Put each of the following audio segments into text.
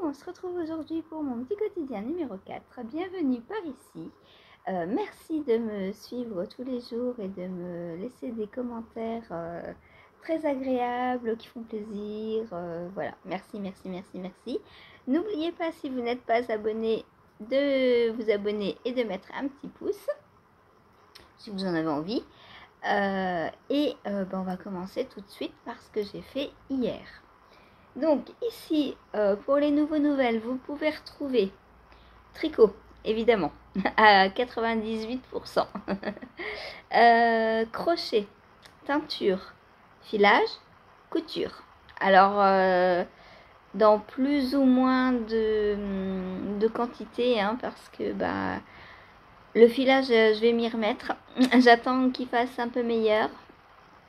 on se retrouve aujourd'hui pour mon petit quotidien numéro 4. Bienvenue par ici. Merci de me suivre tous les jours et de me laisser des commentaires très agréables qui font plaisir. Voilà, merci, merci, merci, merci. N'oubliez pas, si vous n'êtes pas abonné, de vous abonner et de mettre un petit pouce si vous en avez envie. On va commencer tout de suite par ce que j'ai fait hier. Donc ici, pour les nouveaux nouvelles, vous pouvez retrouver tricot, évidemment, à 98%. Crochet, teinture, filage, couture. Alors, dans plus ou moins de quantité, hein, parce que le filage, je vais m'y remettre. J'attends qu'il fasse un peu meilleur,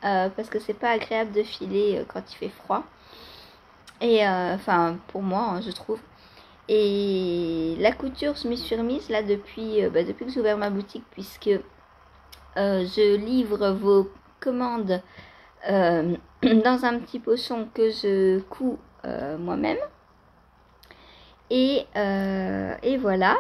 parce que c'est pas agréable de filer quand il fait froid. Et enfin, pour moi, hein, je trouve. Et la couture, je m'y suis remise là depuis que j'ai ouvert ma boutique, puisque je livre vos commandes dans un petit pochon que je couds moi-même. Et voilà.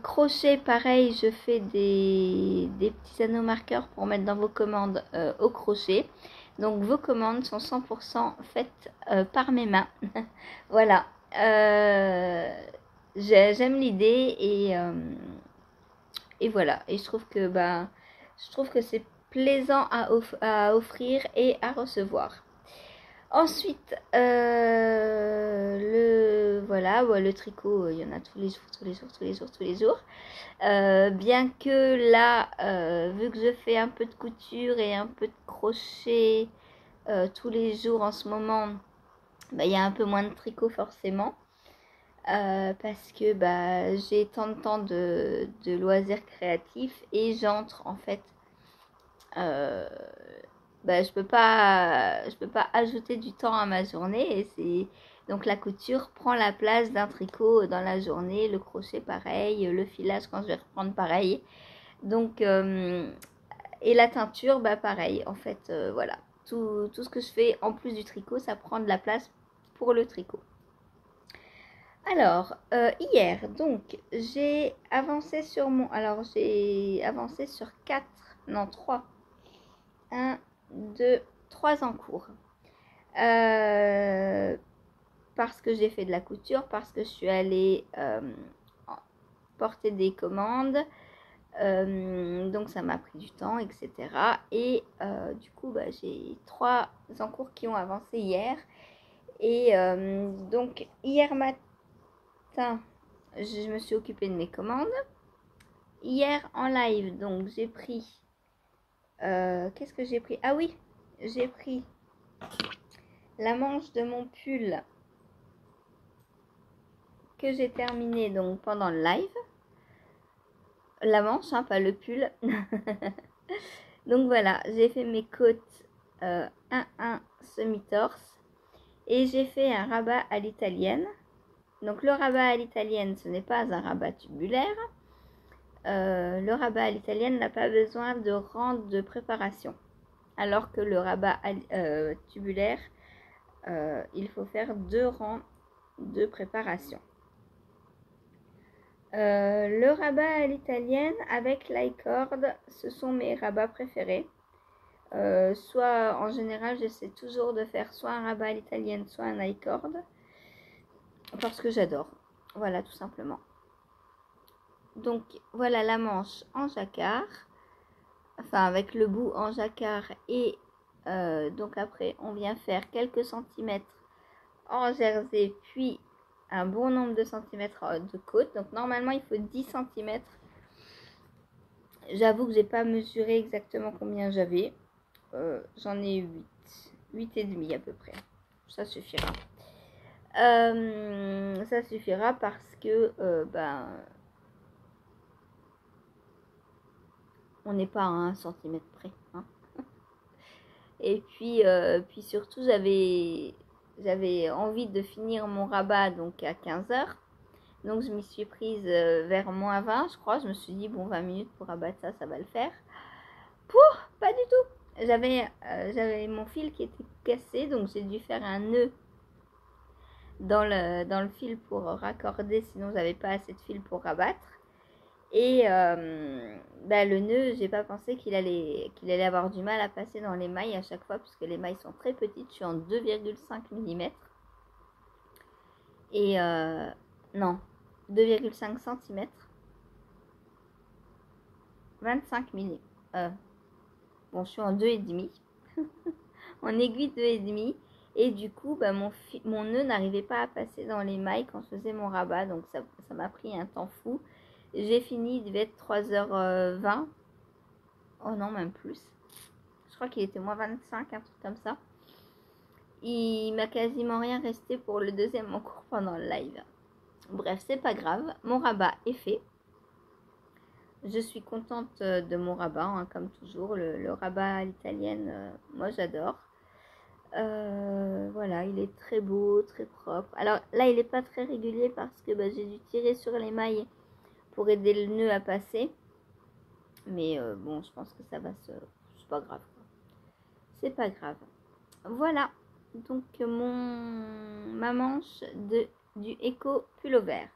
Crochet, pareil, je fais des petits anneaux marqueurs pour mettre dans vos commandes au crochet. Donc vos commandes sont 100% faites par mes mains. Voilà. J'aime l'idée et voilà. Et je trouve que c'est plaisant à offrir et à recevoir. Ensuite, le tricot, il y en a tous les jours. Bien que là, vu que je fais un peu de couture et un peu de crochet tous les jours en ce moment, il y a un peu moins de tricot forcément. Parce que j'ai tant de temps de loisirs créatifs et j'entre en fait. Je peux pas ajouter du temps à ma journée et donc la couture prend la place d'un tricot dans la journée, le crochet pareil, le filage quand je vais reprendre pareil. Donc et la teinture pareil en fait, voilà, tout ce que je fais en plus du tricot, ça prend de la place pour le tricot. Alors hier, donc j'ai avancé sur 3 en cours. Parce que j'ai fait de la couture, parce que je suis allée porter des commandes. Donc ça m'a pris du temps, etc. Et du coup, j'ai 3 en cours qui ont avancé hier. Et donc hier matin, je me suis occupée de mes commandes. Hier en live, donc j'ai pris... qu'est-ce que j'ai pris? Ah oui, j'ai pris la manche de mon pull que j'ai terminé donc pendant le live. La manche, hein, pas le pull. Donc voilà, j'ai fait mes côtes 1-1 semi-torse et j'ai fait un rabat à l'italienne. Donc le rabat à l'italienne, ce n'est pas un rabat tubulaire. Le rabat à l'italienne n'a pas besoin de rang de préparation. Alors que le rabat tubulaire, il faut faire 2 rangs de préparation. Le rabat à l'italienne avec l'i-cord, ce sont mes rabats préférés. Soit en général, j'essaie toujours de faire soit un rabat à l'italienne, soit un i-cord. Parce que j'adore. Voilà, tout simplement. Donc voilà la manche en jacquard. Enfin avec le bout en jacquard et donc après on vient faire quelques centimètres en jersey, puis un bon nombre de centimètres de côte. Donc normalement il faut 10 cm. J'avoue que j'ai pas mesuré exactement combien j'avais. J'en ai 8 et demi à peu près. Ça suffira. Ça suffira parce que on n'est pas à 1 cm près, hein. Et puis surtout j'avais envie de finir mon rabat donc à 15h. Donc je m'y suis prise vers -20, je crois. Je me suis dit bon, 20 minutes pour rabattre ça va le faire. Pas du tout. J'avais mon fil qui était cassé, donc j'ai dû faire un nœud dans le fil pour raccorder, sinon j'avais pas assez de fil pour rabattre. Et le nœud, j'ai pas pensé qu'il allait avoir du mal à passer dans les mailles à chaque fois, puisque les mailles sont très petites. Je suis en 2,5 mm. Et non, 2,5 cm. 25 mm. Bon, je suis en 2,5. En aiguille 2,5. Et du coup, mon nœud n'arrivait pas à passer dans les mailles quand je faisais mon rabat. Donc ça m'a pris un temps fou. J'ai fini, il devait être 3h20. Oh non, même plus. Je crois qu'il était moins 25, un truc comme ça. Il m'a quasiment rien resté pour le deuxième cours pendant le live. Bref, c'est pas grave. Mon rabat est fait. Je suis contente de mon rabat, hein, comme toujours. Le rabat à l'italienne, moi j'adore. Voilà, il est très beau, très propre. Alors là, il n'est pas très régulier parce que j'ai dû tirer sur les mailles pour aider le nœud à passer. Mais bon, je pense que ça va se... C'est pas grave. C'est pas grave. Voilà. Donc ma manche du Eco Pullover.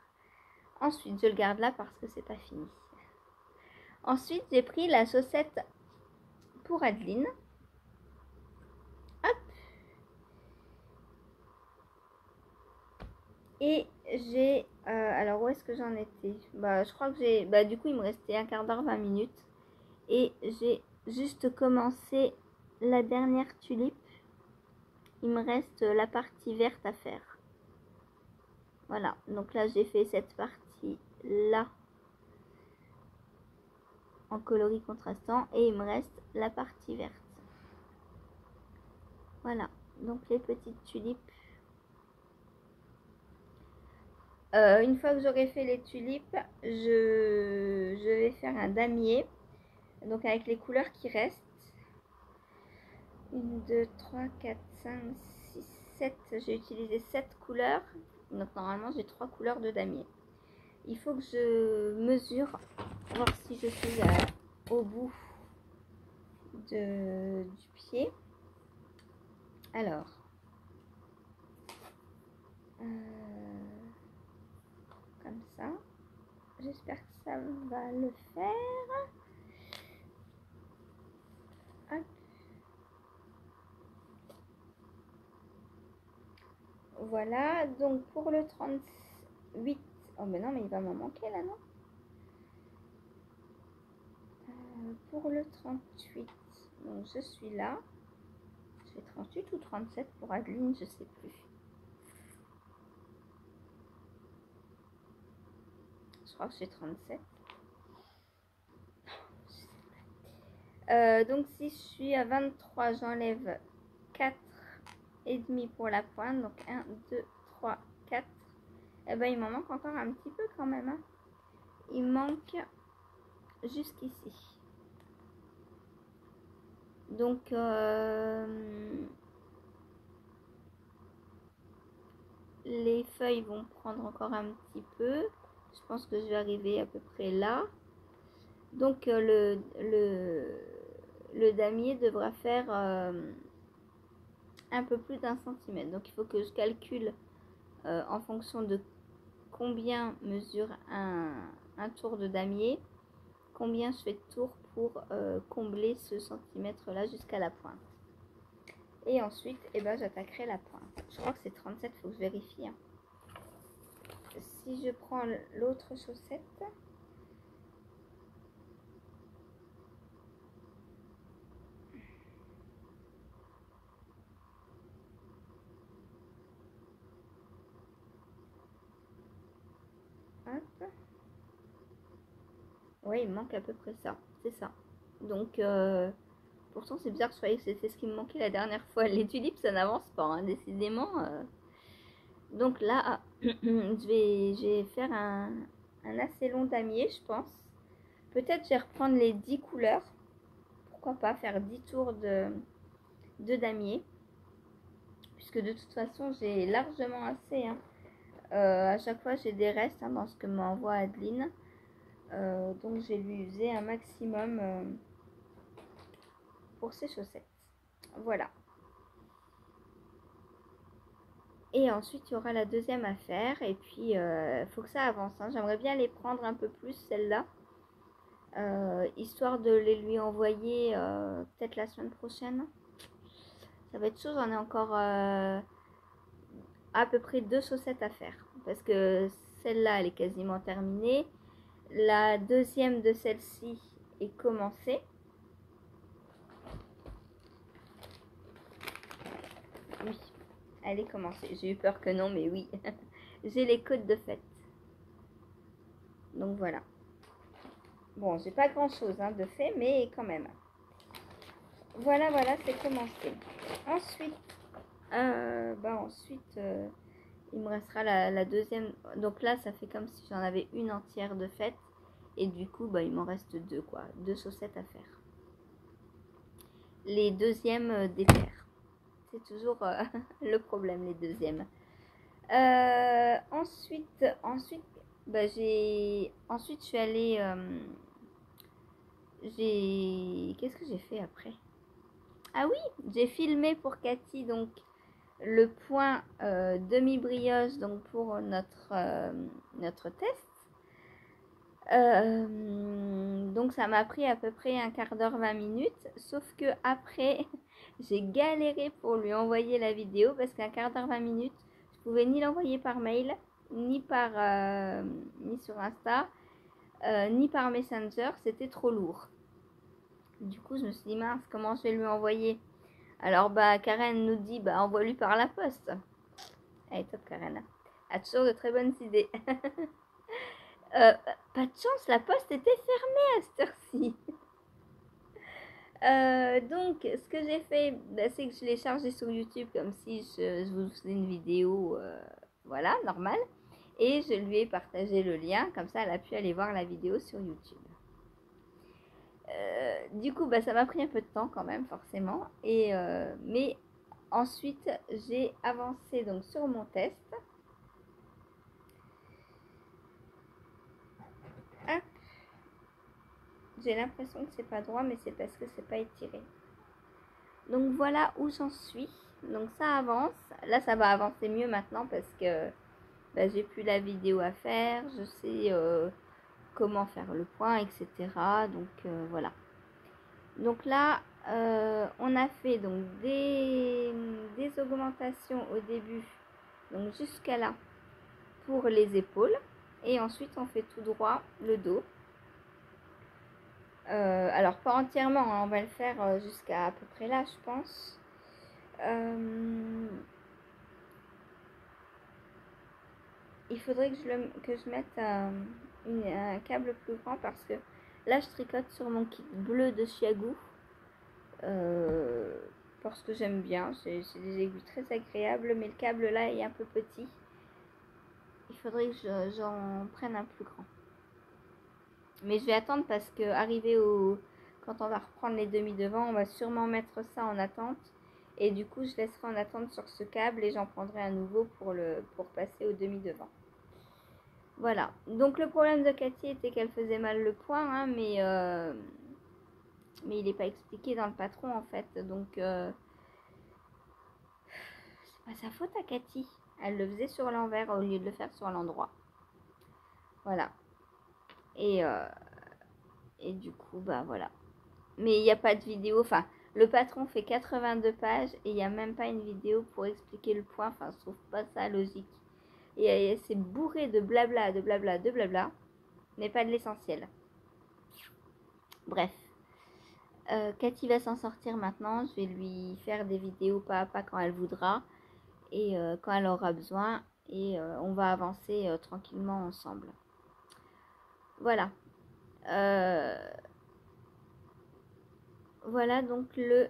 Ensuite, je le garde là parce que c'est pas fini. Ensuite, j'ai pris la chaussette pour Adeline. Hop. Et j'ai... alors, où est-ce que j'en étais? Je crois que j'ai... du coup, il me restait un quart d'heure, 20 minutes. Et j'ai juste commencé la dernière tulipe. Il me reste la partie verte à faire. Voilà. Donc là, j'ai fait cette partie-là en coloris contrastant. Et il me reste la partie verte. Voilà. Donc les petites tulipes. Une fois que j'aurai fait les tulipes, je vais faire un damier. Donc avec les couleurs qui restent. 1, 2, 3, 4, 5, 6, 7. J'ai utilisé 7 couleurs. Donc normalement j'ai 3 couleurs de damier. Il faut que je mesure, voir si je suis au bout du pied. Alors. Comme ça. J'espère que ça va le faire. Hop. Voilà, donc pour le 38, oh mais non, mais il va m'en manquer là, non? Pour le 38, donc je suis là. Je fais 38 ou 37 pour Adeline, je sais plus. Je crois que c'est 37. Donc si je suis à 23, j'enlève 4 et demi pour la pointe. Donc 1, 2, 3, 4. Et ben il m'en manque encore un petit peu quand même. Hein. Il manque jusqu'ici. Donc les feuilles vont prendre encore un petit peu. Je pense que je vais arriver à peu près là. Donc le damier devra faire un peu plus d'1 centimètre. Donc il faut que je calcule en fonction de combien mesure un tour de damier, combien je fais de tours pour combler ce centimètre là jusqu'à la pointe. Et ensuite, j'attaquerai la pointe. Je crois que c'est 37, il faut que je vérifie. Hein. Si je prends l'autre chaussette, hop. Oui, il me manque à peu près ça. C'est ça. Donc, pourtant, c'est bizarre, je croyais que c'était ce qui me manquait la dernière fois. Les tulipes, ça n'avance pas, hein, décidément. Donc là, je vais faire un assez long damier, je pense. Peut-être je vais reprendre les 10 couleurs. Pourquoi pas faire 10 tours de damier. Puisque de toute façon, j'ai largement assez. Hein. À chaque fois, j'ai des restes hein, dans ce que m'envoie Adeline. Donc, j'ai lui usé un maximum pour ses chaussettes. Voilà. Et ensuite, il y aura la deuxième à faire. Et puis, faut que ça avance, hein. J'aimerais bien les prendre un peu plus, celle-là. Histoire de les lui envoyer peut-être la semaine prochaine. Ça va être chaud, j'en ai encore à peu près 2 chaussettes à faire. Parce que celle-là, elle est quasiment terminée. La deuxième de celle-ci est commencée. Oui, elle est commencée. J'ai eu peur que non, mais oui. J'ai les côtes de fête. Donc voilà. Bon, j'ai pas grand chose de fait, mais quand même. Voilà, voilà, c'est commencé. Ensuite, il me restera la deuxième. Donc là, ça fait comme si j'en avais une entière de faite. Et du coup, il m'en reste 2, quoi. 2 chaussettes à faire. Les deuxièmes des paires. C'est toujours le problème, les deuxièmes. Ensuite, je suis allée... Qu'est-ce que j'ai fait après? Ah oui, j'ai filmé pour Cathy, donc le point demi-brioche, donc pour notre test. Donc ça m'a pris à peu près un quart d'heure, 20 minutes, sauf que après j'ai galéré pour lui envoyer la vidéo parce qu'un quart d'heure, 20 minutes, je pouvais ni l'envoyer par mail, ni ni sur Insta, ni par Messenger, c'était trop lourd. Du coup, je me suis dit mince, comment je vais lui envoyer? Alors Karen nous dit envoie-lui par la poste. Elle est top, Karen. Elle a toujours de très bonnes idées. Pas de chance, la poste était fermée à cette heure-ci. Donc, ce que j'ai fait, c'est que je l'ai chargé sur YouTube comme si je vous faisais une vidéo, voilà, normale. Et je lui ai partagé le lien, comme ça elle a pu aller voir la vidéo sur YouTube. Du coup, ça m'a pris un peu de temps quand même, forcément. Mais ensuite, j'ai avancé donc sur mon test. Hop. J'ai l'impression que c'est pas droit, mais c'est parce que c'est pas étiré. Donc voilà où j'en suis. Donc ça avance. Là, ça va avancer mieux maintenant parce que j'ai plus la vidéo à faire. Je sais comment faire le point, etc. Donc voilà. Donc là, on a fait donc des augmentations au début, donc jusqu'à là, pour les épaules. Et ensuite, on fait tout droit le dos. Alors, pas entièrement, hein, on va le faire jusqu'à à peu près là, je pense. Il faudrait que je mette un câble plus grand parce que là, je tricote sur mon kit bleu de Chiagou. Parce que j'aime bien, c'est des aiguilles très agréables, mais le câble là est un peu petit. Il faudrait que j'en prenne un plus grand. Mais je vais attendre parce que quand on va reprendre les demi devant, on va sûrement mettre ça en attente. Et du coup, je laisserai en attente sur ce câble et j'en prendrai un nouveau pour passer au demi devant. Voilà. Donc le problème de Cathy était qu'elle faisait mal le point, hein, mais il n'est pas expliqué dans le patron en fait. Donc c'est pas sa faute à Cathy. Elle le faisait sur l'envers au lieu de le faire sur l'endroit. Voilà. Et du coup, voilà. Mais il n'y a pas de vidéo. Enfin, le patron fait 82 pages et il n'y a même pas une vidéo pour expliquer le point. Enfin, je trouve pas ça logique. Et c'est bourré de blabla, de blabla, de blabla, mais pas de l'essentiel. Bref. Cathy va s'en sortir maintenant. Je vais lui faire des vidéos pas à pas quand elle voudra et quand elle aura besoin. Et on va avancer tranquillement ensemble. Voilà. Voilà donc le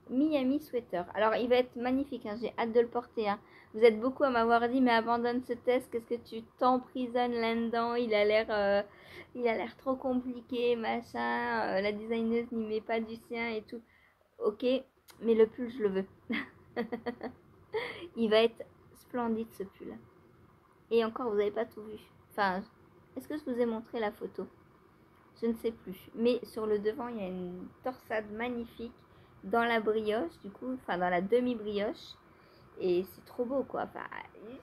Miami Sweater. Alors il va être magnifique, hein, j'ai hâte de le porter. Hein. Vous êtes beaucoup à m'avoir dit mais abandonne ce test, qu'est-ce que tu t'emprisonnes là-dedans, il a l'air trop compliqué, machin, la designeuse n'y met pas du sien et tout. Ok, mais le pull je le veux. Il va être splendide ce pull. Et encore vous n'avez pas tout vu. Enfin, est-ce que je vous ai montré la photo? Je ne sais plus. Mais sur le devant, il y a une torsade magnifique dans la brioche, du coup, enfin dans la demi-brioche. Et c'est trop beau quoi. Enfin,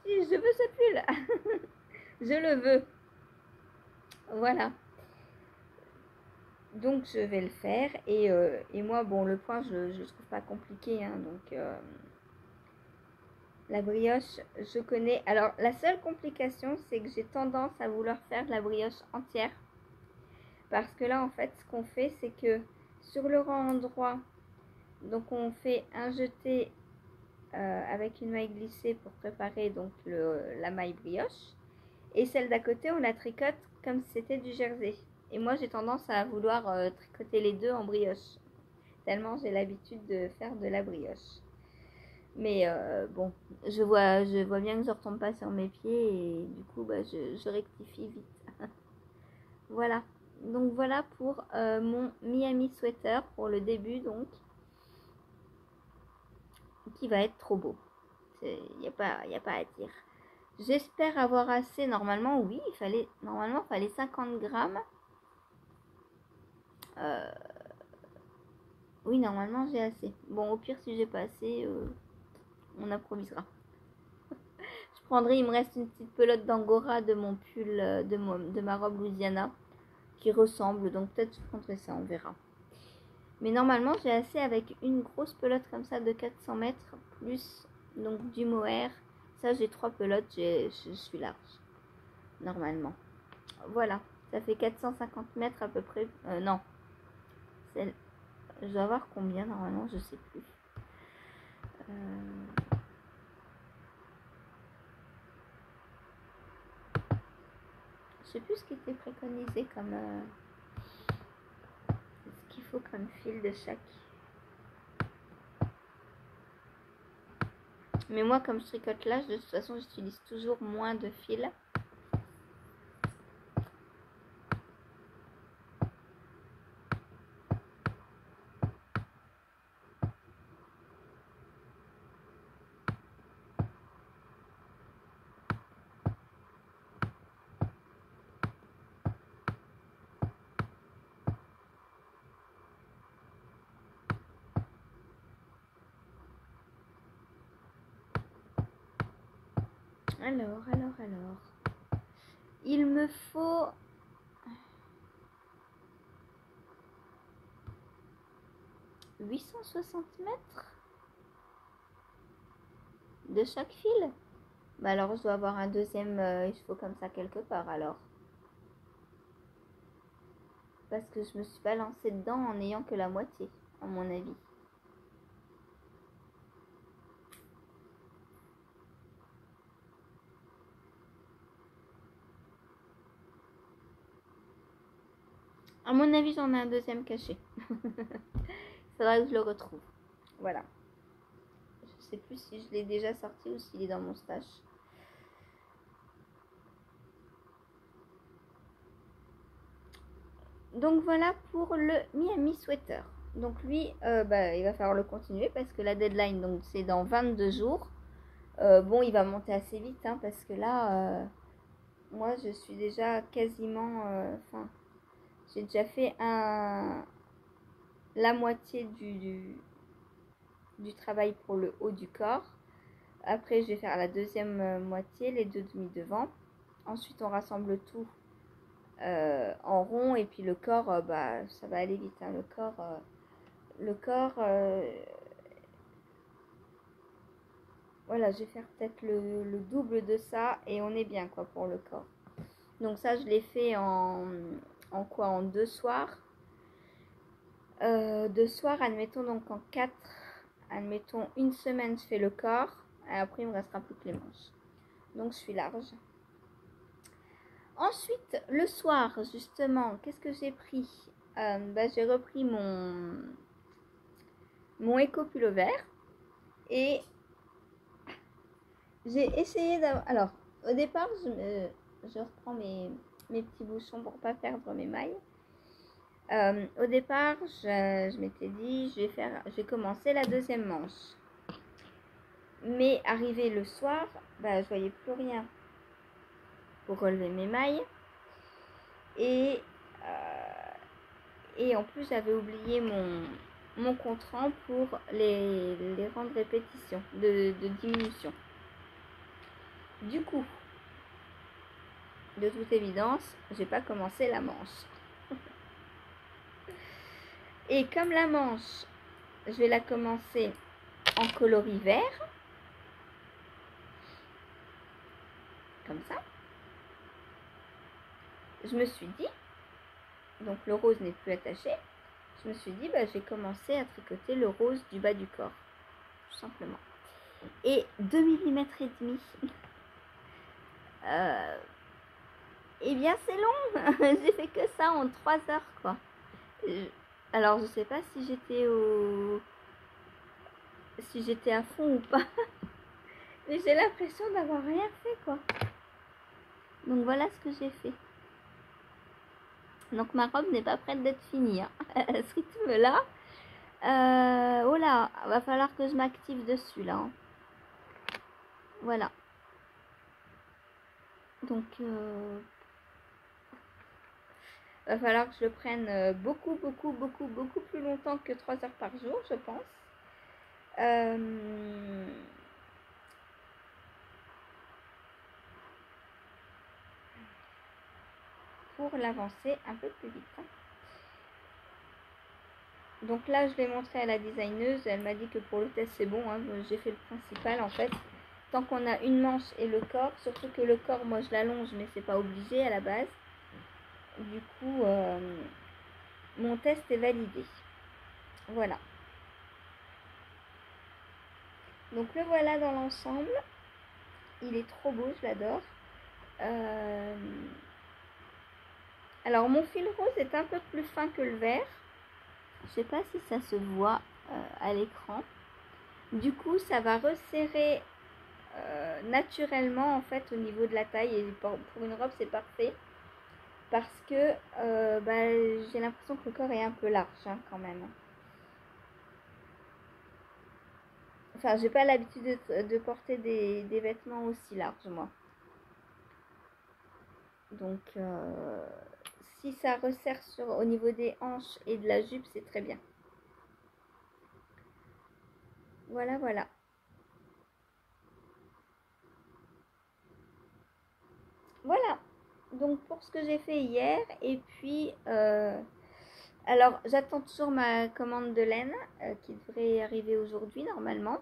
je veux ce pull. Je le veux. Voilà. Donc je vais le faire. Et moi, bon, le point, je ne trouve pas compliqué. Hein, donc la brioche, je connais. Alors la seule complication, c'est que j'ai tendance à vouloir faire de la brioche entière. Parce que là, en fait, ce qu'on fait, c'est que sur le rang endroit, donc on fait un jeté avec une maille glissée pour préparer donc la maille brioche. Et celle d'à côté, on la tricote comme si c'était du jersey. Et moi, j'ai tendance à vouloir tricoter les deux en brioche. Tellement j'ai l'habitude de faire de la brioche. Mais bon, je vois bien que je ne retombe pas sur mes pieds. Et du coup, bah, je rectifie vite. Voilà. Donc voilà pour mon Miami sweater pour le début donc. Qui va être trop beau. Il n'y a pas à dire. J'espère avoir assez. Normalement, oui, il fallait 50 grammes. Oui, normalement, j'ai assez. Bon, au pire, si j'ai pas assez, on improvisera. Je prendrai, il me reste une petite pelote d'angora de mon pull, de ma robe Louisiana, qui ressemble. Donc, peut-être je prendrai ça, on verra. Mais normalement, j'ai assez avec une grosse pelote comme ça de 400 mètres, plus donc du mohair. Ça, j'ai 3 pelotes, je suis large. Normalement. Voilà, ça fait 450 mètres à peu près. Non, je dois avoir combien normalement, je sais plus. Je sais plus ce qui était préconisé comme ce qu'il faut comme fil de chaque. Mais moi, comme je tricote là, de toute façon, j'utilise toujours moins de fil. Alors. Il me faut 860 mètres de chaque fil. Bah alors, je dois avoir un deuxième, il faut comme ça quelque part alors. Parce que je me suis pas lancée dedans en n'ayant que la moitié, à mon avis. À mon avis, j'en ai un deuxième caché. Il faudra que je le retrouve. Voilà. Je sais plus si je l'ai déjà sorti ou s'il est dans mon stash. Donc voilà pour le Miami Sweater. Donc lui, il va falloir le continuer parce que la deadline, donc c'est dans 22 jours. Bon, il va monter assez vite hein, parce que là, moi je suis déjà quasiment... Enfin, j'ai déjà fait la moitié du travail pour le haut du corps. Après, je vais faire la deuxième moitié, les deux demi-devants. Ensuite, on rassemble tout en rond. Et puis le corps, ça va aller vite. Hein. Le corps voilà, je vais faire peut-être le double de ça. Et on est bien quoi pour le corps. Donc ça, je l'ai fait en quoi? En 2 soirs. 2 soirs, admettons donc en 4. Admettons une semaine, je fais le corps. Et après, il me restera plus que les manches. Donc, je suis large. Ensuite, le soir, justement, qu'est-ce que j'ai pris? J'ai repris mon éco pullover. Et j'ai essayé d'avoir... Alors, au départ, je reprends mes petits bouchons pour pas perdre mes mailles. Au départ, je m'étais dit, je vais commencer la deuxième manche. Mais arrivé le soir, je voyais plus rien pour relever mes mailles. Et en plus, j'avais oublié mon contrant pour les rangs de répétition, de diminution. Du coup, de toute évidence, j'ai pas commencé la manche. Et comme la manche, je vais la commencer en coloris vert, comme ça. Je me suis dit, donc le rose n'est plus attaché, je me suis dit, bah, je vais commencer à tricoter le rose du bas du corps, tout simplement. Et 2 mm et demi. Eh bien c'est long. J'ai fait que ça en 3 heures, quoi. Alors je sais pas si j'étais à fond ou pas. Mais j'ai l'impression d'avoir rien fait, quoi. Donc voilà ce que j'ai fait. Donc ma robe n'est pas prête d'être finie, hein. À ce rythme là. Oh là, va falloir que je m'active dessus là, hein. Voilà. Donc va falloir que je le prenne beaucoup plus longtemps que 3 heures par jour, je pense. Pour l'avancer un peu plus vite, hein. Donc là, je l'ai montré à la designeuse. Elle m'a dit que pour le test, c'est bon, hein. J'ai fait le principal en fait. Tant qu'on a une manche et le corps, surtout que le corps, moi je l'allonge, mais c'est pas obligé à la base. Du coup, mon test est validé. Voilà. Donc le voilà dans l'ensemble. Il est trop beau, je l'adore. Alors mon fil rose est un peu plus fin que le vert. Je sais pas si ça se voit à l'écran. Du coup, ça va resserrer naturellement en fait au niveau de la taille. Et pour une robe, c'est parfait. Parce que j'ai l'impression que le corps est un peu large, hein, quand même. Enfin, j'ai pas l'habitude de porter des vêtements aussi larges, moi. Donc, si ça resserre au niveau des hanches et de la jupe, c'est très bien. Voilà, voilà. Voilà. Donc, pour ce que j'ai fait hier. Et puis, alors, j'attends toujours ma commande de laine qui devrait arriver aujourd'hui, normalement.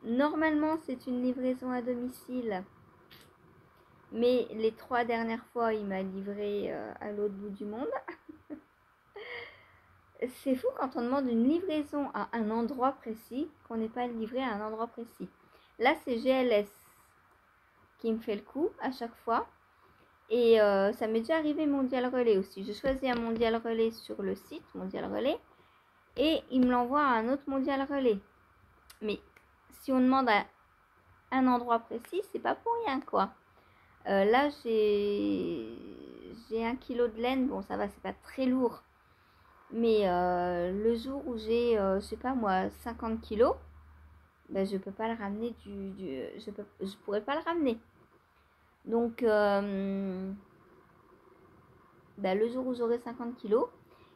Normalement, c'est une livraison à domicile. Mais les 3 dernières fois, il m'a livré à l'autre bout du monde. C'est fou quand on demande une livraison à un endroit précis, qu'on n'est pas livré à un endroit précis. Là, c'est GLS qui me fait le coup à chaque fois. Et ça m'est déjà arrivé Mondial Relais aussi. Je choisis un Mondial Relais sur le site Mondial Relais. Et il me l'envoie à un autre Mondial Relais. Mais si on demande à un endroit précis, c'est pas pour rien, quoi. Là, j'ai 1 kilo de laine. Bon, ça va, c'est pas très lourd. Mais le jour où j'ai, je sais pas moi, 50 kilos, ben, je peux pas le ramener je pourrais pas le ramener. Donc, ben, le jour où j'aurai 50 kilos,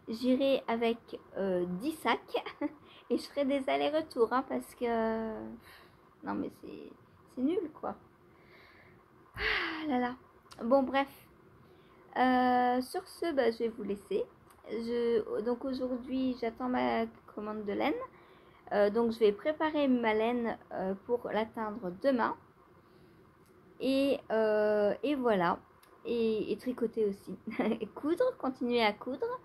j'irai avec 10 sacs et je ferai des allers-retours, hein, parce que non mais c'est nul, quoi. Ah là là. Bon, bref. Sur ce, bah, je vais vous laisser. Donc aujourd'hui, j'attends ma commande de laine. Donc je vais préparer ma laine pour l'atteindre demain. Et voilà. Et tricoter aussi. Et coudre, continuer à coudre.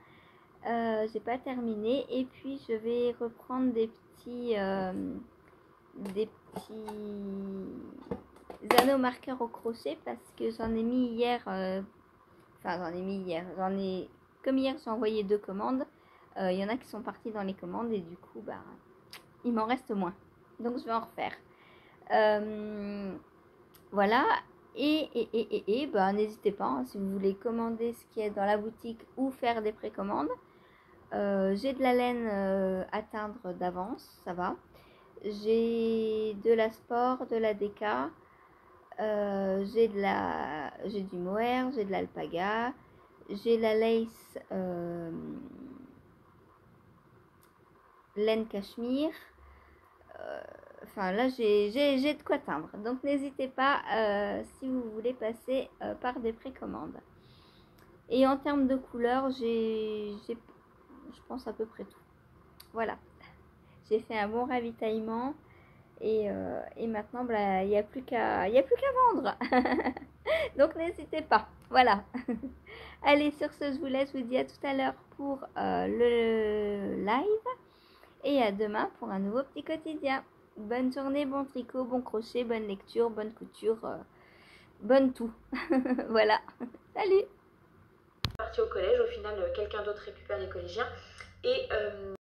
J'ai pas terminé. Et puis je vais reprendre des petits anneaux marqueurs au crochet parce que j'en ai mis hier. Enfin, j'en ai mis hier. Comme hier, j'ai envoyé 2 commandes. Il y en a qui sont partis dans les commandes et du coup, bah, il m'en reste moins. Donc, je vais en refaire. Voilà. Et bah, n'hésitez pas, hein, si vous voulez commander ce qui est dans la boutique ou faire des précommandes. J'ai de la laine à teindre d'avance, ça va. J'ai de la sport, de la déca. J'ai du mohair, j'ai de l'alpaga. J'ai la lace laine cachemire. Enfin là j'ai de quoi teindre, donc n'hésitez pas si vous voulez passer par des précommandes. Et en termes de couleurs, je pense à peu près tout. Voilà, j'ai fait un bon ravitaillement et maintenant il n'y a plus qu'à vendre. Donc n'hésitez pas, voilà. Allez, sur ce, je vous laisse, je vous dis à tout à l'heure pour le live et à demain pour un nouveau petit quotidien. Bonne journée, bon tricot, bon crochet, bonne lecture, bonne couture, bonne tout. Voilà, salut. Partie au collège, au final quelqu'un d'autre récupère les collégiens et